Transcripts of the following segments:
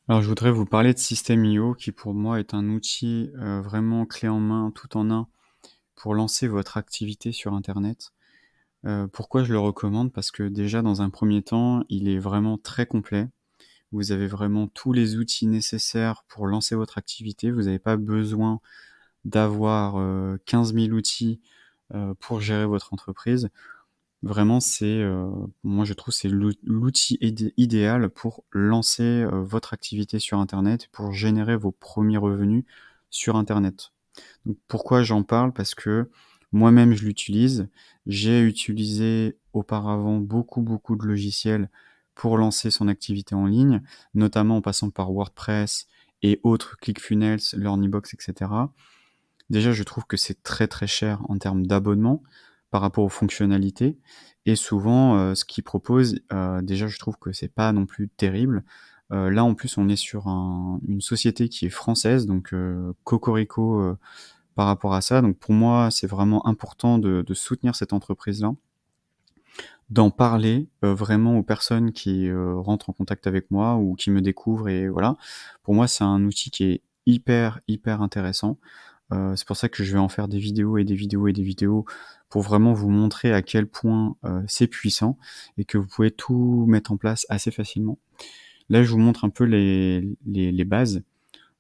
Alors, je voudrais vous parler de System.io qui, pour moi, est un outil, vraiment clé en main, tout en un, pour lancer votre activité sur internet. Pourquoi je le recommande? Parce que déjà, dans un premier temps, il est vraiment très complet. Vous avez vraiment tous les outils nécessaires pour lancer votre activité. Vous n'avez pas besoin d'avoir, 15 000 outils, pour gérer votre entreprise. Vraiment, moi je trouve c'est l'outil idéal pour lancer, votre activité sur internet, pour générer vos premiers revenus sur internet. Donc pourquoi j'en parle? Parce que moi-même je l'utilise. J'ai utilisé auparavant beaucoup, beaucoup de logiciels pour lancer son activité en ligne, notamment en passant par WordPress et autres, ClickFunnels, Learnybox et cetera. Déjà, je trouve que c'est très, très cher en termes d'abonnement par rapport aux fonctionnalités et souvent, ce qu'ils proposent, déjà, je trouve que c'est pas non plus terrible. Là, en plus, on est sur une société qui est française, donc cocorico, par rapport à ça. Donc pour moi, c'est vraiment important de soutenir cette entreprise-là, d'en parler, vraiment aux personnes qui, rentrent en contact avec moi ou qui me découvrent et voilà. Pour moi, c'est un outil qui est hyper, hyper intéressant. C'est pour ça que je vais en faire des vidéos et des vidéos et des vidéos pour vraiment vous montrer à quel point, c'est puissant et que vous pouvez tout mettre en place assez facilement. Là, je vous montre un peu les bases.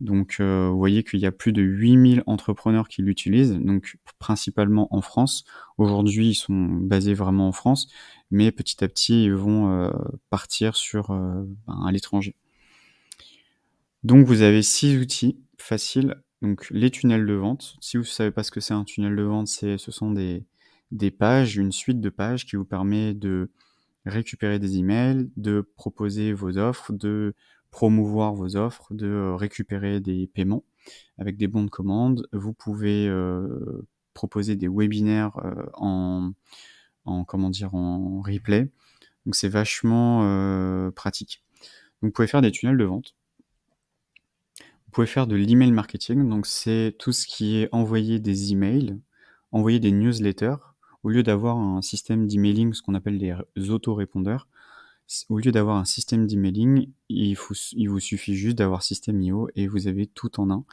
Donc, vous voyez qu'il y a plus de 8 000 entrepreneurs qui l'utilisent, donc principalement en France. Aujourd'hui, ils sont basés vraiment en France, mais petit à petit, ils vont, partir sur, à l'étranger. Donc vous avez 6 outils faciles, donc les tunnels de vente. Si vous ne savez pas ce que c'est un tunnel de vente, ce sont des pages, une suite de pages qui vous permet de récupérer des emails, de proposer vos offres, de promouvoir vos offres, de, récupérer des paiements avec des bons de commande. Vous pouvez, proposer des webinaires, en comment dire? En replay, donc c'est vachement, pratique. Donc vous pouvez faire des tunnels de vente. Vous pouvez faire de l'email marketing, donc c'est tout ce qui est envoyer des emails, envoyer des newsletters. Au lieu d'avoir un système d'emailing, ce qu'on appelle les autorépondeurs, au lieu d'avoir un système d'emailing, il vous suffit juste d'avoir System.io et vous avez tout en un.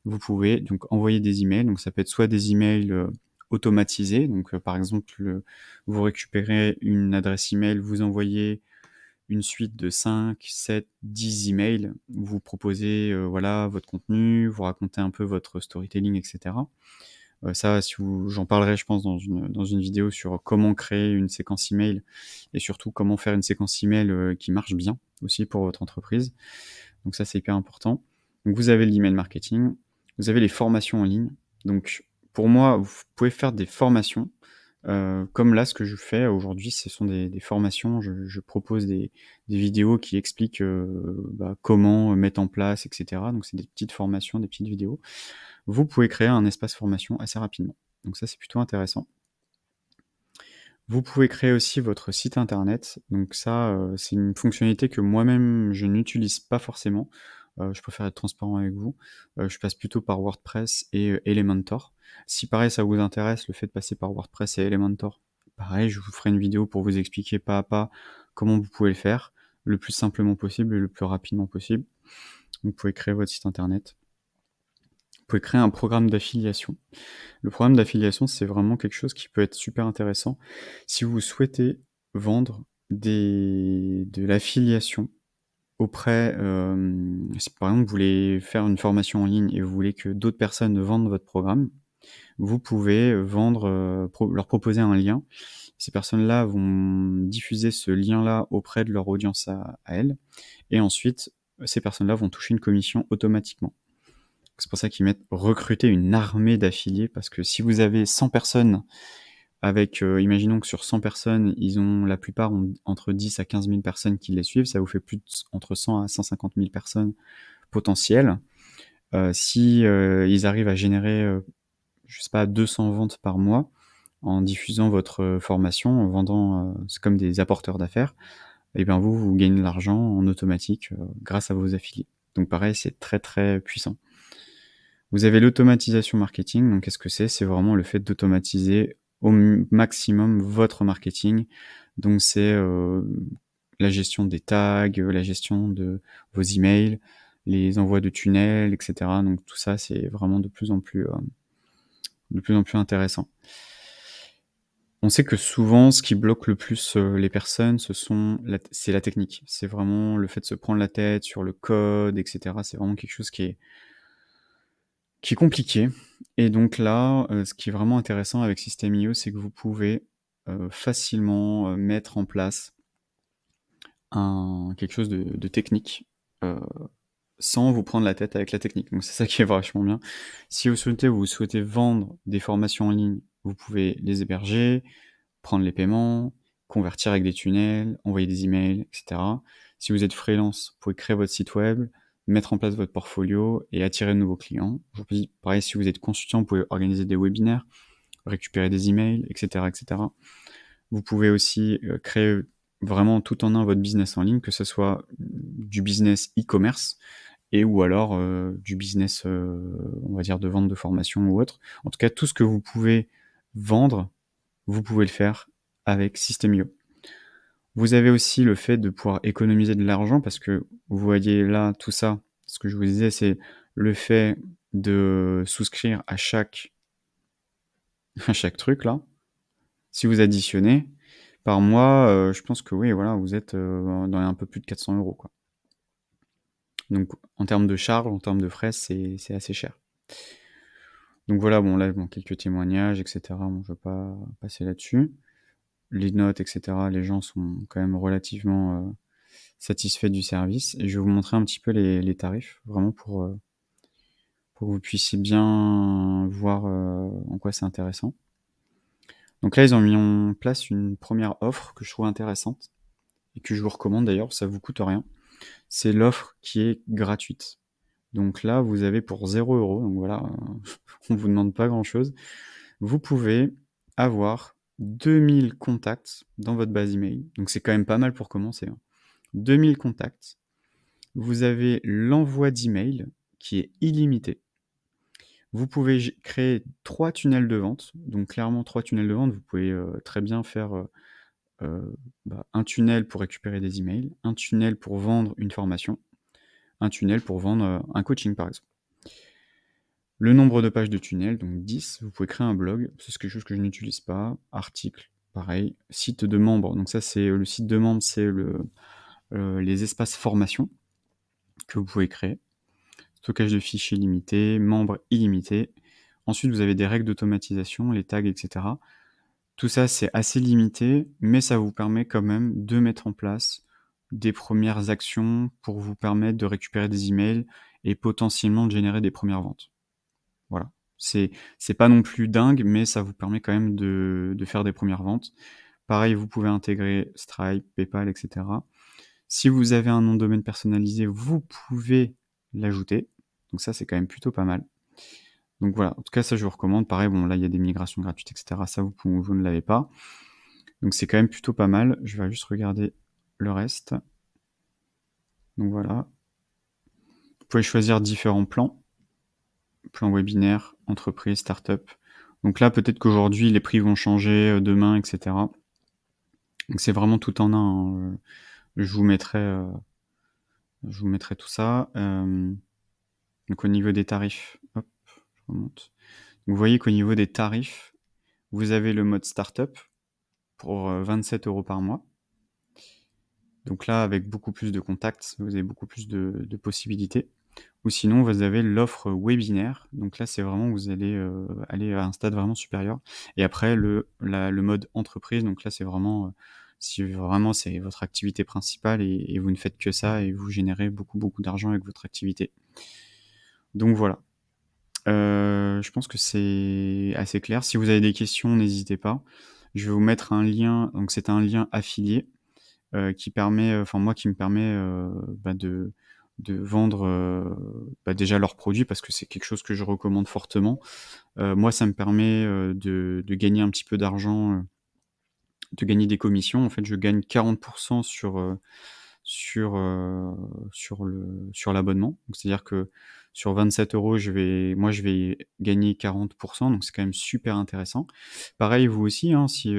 Vous pouvez donc envoyer des emails, donc ça peut être soit des emails, automatisés, donc par exemple, vous récupérez une adresse email, vous envoyez une suite de 5, 7, 10 emails où vous proposez, voilà, votre contenu, vous racontez un peu votre storytelling et cetera. Ça, si vous j'en parlerai, je pense, dans une vidéo sur comment créer une séquence email et surtout comment faire une séquence email, qui marche bien aussi pour votre entreprise. Donc ça, c'est hyper important. Donc vous avez l'email marketing, vous avez les formations en ligne. Donc pour moi, vous pouvez faire des formations. Comme là, ce que je fais aujourd'hui, ce sont des formations. Je propose des vidéos qui expliquent, comment mettre en place et cetera. Donc c'est des petites formations, des petites vidéos. Vous pouvez créer un espace formation assez rapidement. Donc ça, c'est plutôt intéressant. Vous pouvez créer aussi votre site internet. Donc ça, c'est une fonctionnalité que moi-même je n'utilise pas forcément. Je préfère être transparent avec vous. Je passe plutôt par WordPress et Elementor. Si pareil ça vous intéresse, le fait de passer par WordPress et Elementor, pareil, je vous ferai une vidéo pour vous expliquer pas à pas comment vous pouvez le faire, le plus simplement possible et le plus rapidement possible. Vous pouvez créer votre site internet. Vous pouvez créer un programme d'affiliation. Le programme d'affiliation, c'est vraiment quelque chose qui peut être super intéressant si vous souhaitez vendre de l'affiliation auprès, si par exemple vous voulez faire une formation en ligne et vous voulez que d'autres personnes vendent votre programme, vous pouvez vendre, leur proposer un lien. Ces personnes-là vont diffuser ce lien-là auprès de leur audience à elles et ensuite, ces personnes-là vont toucher une commission automatiquement. C'est pour ça qu'ils mettent recruter une armée d'affiliés parce que si vous avez 100 personnes avec, imaginons que sur 100 personnes, la plupart ont entre 10 à 15 000 personnes qui les suivent, ça vous fait entre 100 à 150 000 personnes potentielles. Si, ils arrivent à générer, je sais pas, 200 ventes par mois en diffusant votre, formation, en vendant, c'est comme des apporteurs d'affaires et bien vous gagnez de l'argent en automatique, grâce à vos affiliés. Donc pareil, c'est très, très puissant. Vous avez l'automatisation marketing, donc qu'est-ce que c'est? C'est vraiment le fait d'automatiser au maximum votre marketing. Donc c'est, la gestion des tags, la gestion de vos emails, les envois de tunnels, et cetera. Donc tout ça, c'est vraiment de plus en plus intéressant. On sait que souvent, ce qui bloque le plus, les personnes, c'est la technique. C'est vraiment le fait de se prendre la tête sur le code, et cetera. C'est vraiment quelque chose qui est compliqué. Et donc là, ce qui est vraiment intéressant avec System.io, c'est que vous pouvez, facilement, mettre en place quelque chose de technique, heu, sans vous prendre la tête avec la technique. Donc c'est ça qui est vachement bien. Si vous souhaitez vendre des formations en ligne, vous pouvez les héberger, prendre les paiements, convertir avec des tunnels, envoyer des emails, et cetera. Si vous êtes freelance, vous pouvez créer votre site web, mettre en place votre portfolio et attirer de nouveaux clients. Aujourd'hui, pareil, si vous êtes consultant, vous pouvez organiser des webinaires, récupérer des emails, et cetera, et cetera. Vous pouvez aussi, créer vraiment tout en un votre business en ligne, que ce soit du business e-commerce et ou alors, du business, on va dire de vente de formation ou autre. En tout cas, tout ce que vous pouvez vendre, vous pouvez le faire avec System.io. Vous avez aussi le fait de pouvoir économiser de l'argent parce que vous voyez là tout ça, ce que je vous disais, c'est le fait de souscrire à chaque à chaque truc là. Si vous additionnez par mois, je pense que oui, voilà, vous êtes, dans les un peu plus de 400 € quoi. Donc en termes de charges, en termes de frais, c'est assez cher. Donc voilà, bon là, bon, quelques témoignages et cetera, bon je vais pas passer là-dessus. Les notes et cetera, les gens sont quand même relativement, satisfaits du service et je vais vous montrer un petit peu les tarifs, vraiment pour que vous puissiez bien voir, en quoi c'est intéressant. Donc là, ils ont mis en place une première offre que je trouve intéressante et que je vous recommande d'ailleurs, ça vous coûte rien. C'est l'offre qui est gratuite. Donc là, vous avez pour 0 €, donc voilà, on vous demande pas grand-chose. Vous pouvez avoir 2000 contacts dans votre base email, donc c'est quand même pas mal pour commencer, hein. 2000 contacts. Vous avez l'envoi d'email qui est illimité. Vous pouvez créer 3 tunnels de vente, donc clairement 3 tunnels de vente, vous pouvez, très bien faire, un tunnel pour récupérer des emails, un tunnel pour vendre une formation, un tunnel pour vendre, un coaching par exemple. Le nombre de pages de tunnel, donc 10, vous pouvez créer un blog, ça c'est quelque chose que je n'utilise pas, article, pareil, site de membres, donc ça c'est, le site de membres, c'est les espaces formation que vous pouvez créer. Stockage de fichiers limité, membres illimité. Ensuite, vous avez des règles d'automatisation, les tags, et cetera. Tout ça, c'est assez limité, mais ça vous permet quand même de mettre en place des premières actions pour vous permettre de récupérer des emails et potentiellement de générer des premières ventes. Voilà. C'est pas non plus dingue, mais ça vous permet quand même de faire des premières ventes. Pareil, vous pouvez intégrer Stripe, PayPal, et cetera. Si vous avez un nom de domaine personnalisé, vous pouvez l'ajouter. Donc ça, c'est quand même plutôt pas mal. Donc voilà, en tout cas, ça, je vous recommande. Pareil, bon, là, il y a des migrations gratuites, et cetera. Ça, vous ne l'avez pas. Donc c'est quand même plutôt pas mal. Je vais juste regarder le reste. Donc voilà. Vous pouvez choisir différents plans. Plan webinaire, entreprise, start-up. Donc là, peut-être qu'aujourd'hui, les prix vont changer, demain, et cetera. Donc c'est vraiment tout en un, hein, je vous mettrai tout ça. Donc au niveau des tarifs, hop, je remonte. Vous voyez qu'au niveau des tarifs, vous avez le mode start-up pour, 27 € par mois. Donc là, avec beaucoup plus de contacts, vous avez beaucoup plus de possibilités. Ou sinon, vous avez l'offre webinaire. Donc là, c'est vraiment vous allez, aller à un stade vraiment supérieur et après le mode entreprise, donc là, c'est vraiment, si vraiment c'est votre activité principale et vous ne faites que ça et vous générez beaucoup, beaucoup d'argent avec votre activité. Donc voilà. Je pense que c'est assez clair. Si vous avez des questions, n'hésitez pas. Je vais vous mettre un lien, donc c'est un lien affilié, qui permet, enfin moi qui me permet, de vendre, déjà leurs produits parce que c'est quelque chose que je recommande fortement. Moi ça me permet, de gagner un petit peu d'argent, de gagner des commissions. En fait, je gagne 40 sur, sur l'abonnement. Donc c'est-à-dire que sur 27 €, je vais gagner 40, donc c'est quand même super intéressant. Pareil, vous aussi, hein, si,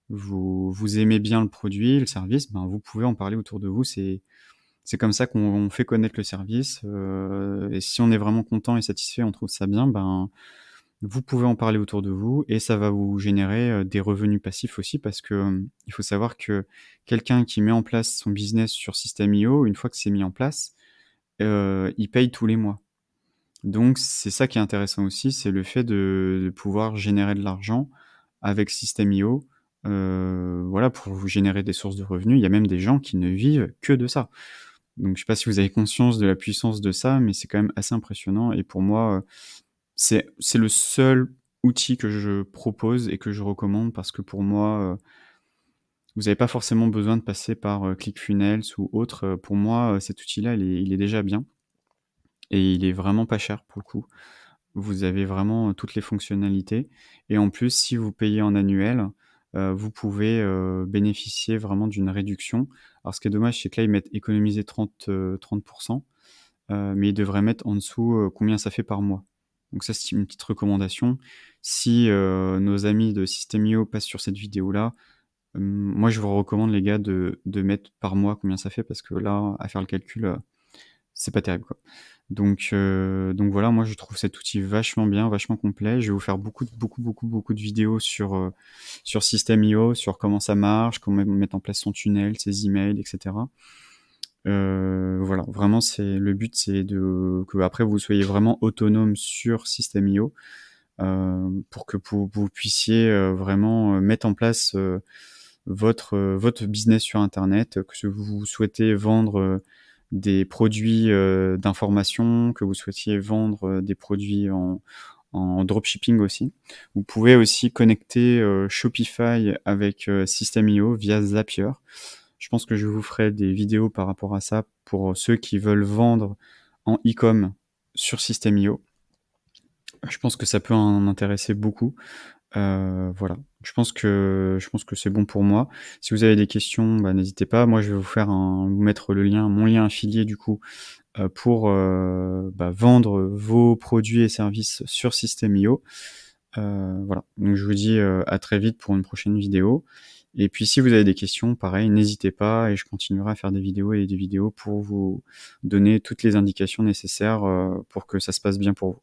vous aimez bien le produit, le service, ben, vous pouvez en parler autour de vous. C'est comme ça qu'on fait connaître le service, et si on est vraiment content et satisfait, on trouve ça bien, ben, vous pouvez en parler autour de vous et ça va vous générer, des revenus passifs aussi parce que, il faut savoir que quelqu'un qui met en place son business sur System.io, une fois que c'est mis en place, il paye tous les mois. Donc c'est ça qui est intéressant aussi, c'est le fait de pouvoir générer de l'argent avec System.io, voilà, pour vous générer des sources de revenus. Il y a même des gens qui ne vivent que de ça. Donc je sais pas si vous avez conscience de la puissance de ça, mais c'est quand même assez impressionnant et pour moi, c'est le seul outil que je propose et que je recommande parce que pour moi, vous avez pas forcément besoin de passer par, ClickFunnels ou autre, pour moi, cet outil-là, il est déjà bien et il est vraiment pas cher pour le coup. Vous avez vraiment, toutes les fonctionnalités et en plus, si vous payez en annuel, vous pouvez, bénéficier vraiment d'une réduction. Alors ce qui est dommage, c'est que là, ils mettent économiser 30 mais ils devraient mettre en dessous, combien ça fait par mois. Donc ça, c'est une petite recommandation. Si, nos amis de System.io passent sur cette vidéo-là, moi, je vous recommande les gars de mettre par mois combien ça fait parce que là, à faire le calcul, c'est pas terrible, quoi. Donc voilà, moi je trouve cet outil vachement bien, vachement complet. Je vais vous faire beaucoup de vidéos sur System.io, sur comment ça marche, comment mettre en place son tunnel, ses emails, et cetera. Voilà, vraiment c'est le but, c'est qu'après vous soyez vraiment autonome sur System.io, pour que vous puissiez, vraiment, mettre en place, votre business sur internet, que vous souhaitez vendre, des produits, d'information, que vous souhaitiez vendre, des produits en dropshipping aussi. Vous pouvez aussi connecter, Shopify avec, System.io via Zapier. Je pense que je vous ferai des vidéos par rapport à ça pour ceux qui veulent vendre en e-com sur System.io. Je pense que ça peut en intéresser beaucoup. Voilà, je pense que c'est bon pour moi. Si vous avez des questions, bah, n'hésitez pas. Moi, je vais vous mettre mon lien affilié du coup, pour, bah, vendre vos produits et services sur System.io. Voilà, donc je vous dis, à très vite pour une prochaine vidéo et puis si vous avez des questions, pareil, n'hésitez pas et je continuerai à faire des vidéos et des vidéos pour vous donner toutes les indications nécessaires, pour que ça se passe bien pour vous.